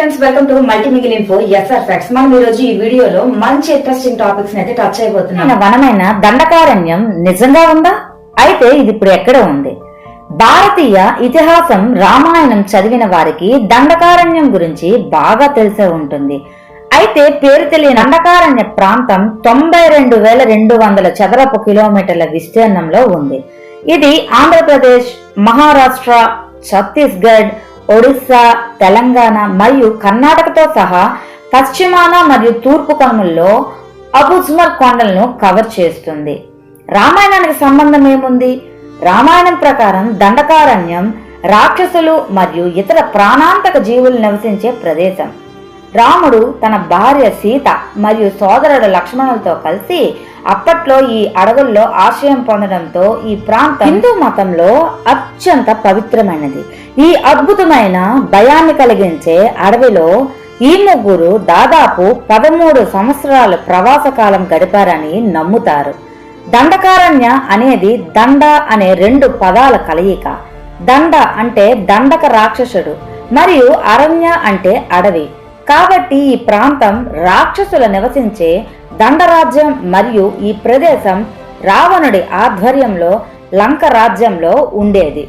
Friends, welcome to multi మిగిల్ info SR facts. మనం ఈ రోజు ఈ వీడియోలో మంచి ఇంట్రెస్టింగ్ టాపిక్స్ అయితే టచ్ అయిపోతున్నాం. వనమైన దండకారణ్యం నిజంగా ఉందా? అయితే ఇది ఇప్పుడు ఎక్కడ ఉంది? భారతీయ ఇతిహాసం రామాయణం చదివిన వారికి దండకారణ్యం గురించి బాగా తెలిసే ఉంటుంది. అయితే పేరు తెలియని దండకారణ్య ప్రాంతం 92,200 చదరపు కిలోమీటర్ల విస్తీర్ణంలో ఉంది. ఇది ఆంధ్రప్రదేశ్, మహారాష్ట్ర, ఛత్తీస్గఢ్, ఒడిశా, తెలంగాణ మరియు కర్ణాటకతో సహా పశ్చిమాన మరియు తూర్పు కనుమల్లో అబుజ్మర్ కొండలను కవర్ చేస్తుంది. రామాయణానికి సంబంధం ఏముంది? రామాయణం ప్రకారం దండకారణ్యం రాక్షసులు మరియు ఇతర ప్రాణాంతక జీవులు నివసించే ప్రదేశం. రాముడు తన భార్య సీత మరియు సోదరుడు లక్ష్మణులతో కలిసి అప్పట్లో ఈ అడవుల్లో ఆశ్రయం పొందడంతో ఈ ప్రాంతం హిందూ మతంలో అత్యంత పవిత్రమైనది. ఈ అద్భుతమైన భయాన్ని కలిగించే అడవిలో ఈ ముగ్గురు దాదాపు 13 సంవత్సరాలు ప్రవాస కాలం గడిపారని నమ్ముతారు. దండకారణ్య అనేది దండ అనే 2 పదాల కలయిక. దండ అంటే దండక రాక్షసుడు మరియు అరణ్య అంటే అడవి. కాబట్టి ఈ ప్రాంతం రాక్షసుల నివసించే దండరాజ్యం మరియు ఈ ప్రదేశం రావణుడి ఆధ్వర్యంలో లంక రాజ్యంలో ఉండేది.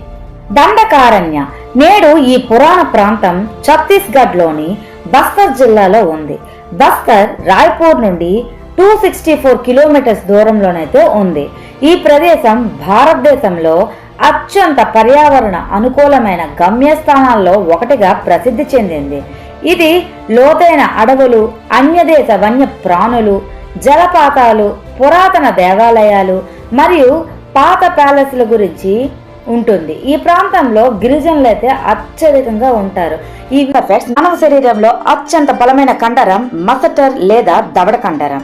దండకారణ్య నేడు ఈ పురాణ ప్రాంతం ఛత్తీస్గఢ్ లోని బస్తర్ జిల్లాలో ఉంది. బస్తర్ రాయ్పూర్ నుండి 264 కిలోమీటర్స్ దూరంలోనైతే ఉంది. ఈ ప్రదేశం భారతదేశంలో అత్యంత పర్యావరణ అనుకూలమైన గమ్యస్థానాల్లో ఒకటిగా ప్రసిద్ధి చెందింది. ఇది లోతైన అడవులు, అన్యదేశ వన్య ప్రాణులు, జలపాతాలు, పురాతన దేవాలయాలు మరియు పాత ప్యాలెస్ల గురించి ఉంటుంది. ఈ ప్రాంతంలో గిరిజనులు అయితే అత్యధికంగా ఉంటారు. ఈ మానవ శరీరంలో అత్యంత బలమైన కండరం మసటర్ లేదా దవడ కండరం.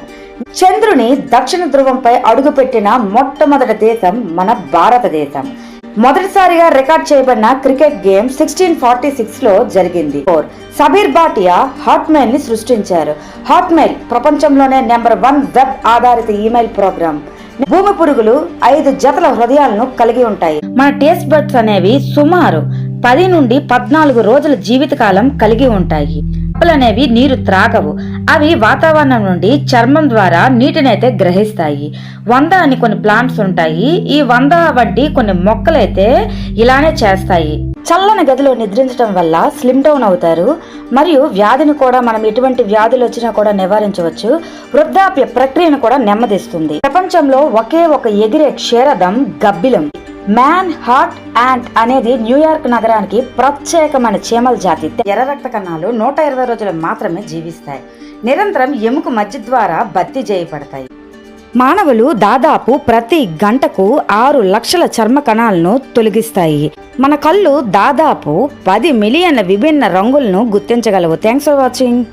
చంద్రుని దక్షిణ ధ్రువంపై అడుగుపెట్టిన మొట్టమొదటి దేశం మన భారతదేశం. మొదటిసారిగా రికార్డ్ చేయబడిన క్రికెట్ గేమ్ 1646 లో జరిగింది. సబీర్ భాటియా హాట్మెయిల్ ని సృష్టించారు. హాట్మెయిల్ ప్రపంచంలోనే #1 వెబ్ ఆధారిత ఈమెయిల్ ప్రోగ్రామ్. భూమి పురుగులు 5 జతల హృదయాలను కలిగి ఉంటాయి. మన టేస్ట్ బడ్స్ అనేవి సుమారు 10 నుండి 14 రోజుల జీవితకాలం కలిగి ఉంటాయి. అనేవి నీరు త్రాగవు. అవి వాతావరణం నుండి చర్మం ద్వారా నీటినైతే గ్రహిస్తాయి. 100 అని కొన్ని ప్లాంట్స్ ఉంటాయి. ఈ 100 వంటి కొన్ని మొక్కలైతే ఇలానే చేస్తాయి. చల్లని గదిలో నిద్రించడం వల్ల స్లిమ్ డౌన్ అవుతారు మరియు వ్యాధిని కూడా మనం ఎటువంటి వ్యాధులు వచ్చినా కూడా నివారించవచ్చు. వృద్ధాప్య ప్రక్రియను కూడా నెమ్మదిస్తుంది. ప్రపంచంలో ఒకే ఒక ఎగిరే క్షీరదం గబ్బిలం. మ్యాన్ హార్ట్ యాంట్ అనేది న్యూయార్క్ నగరానికి ప్రత్యేకమైన చీమల జాతి. ఎర్ర రక్త కణాలు 120 రోజులు మాత్రమే జీవిస్తాయి. నిరంతరం ఎముక మధ్య ద్వారా భర్తీ చేయబడతాయి. మానవులు దాదాపు ప్రతి గంటకు 6 లక్షల చర్మ కణాలను తొలగిస్తాయి. మన కళ్ళు దాదాపు 10 మిలియన్ల విభిన్న రంగులను గుర్తించగలవు. Thanks for watching.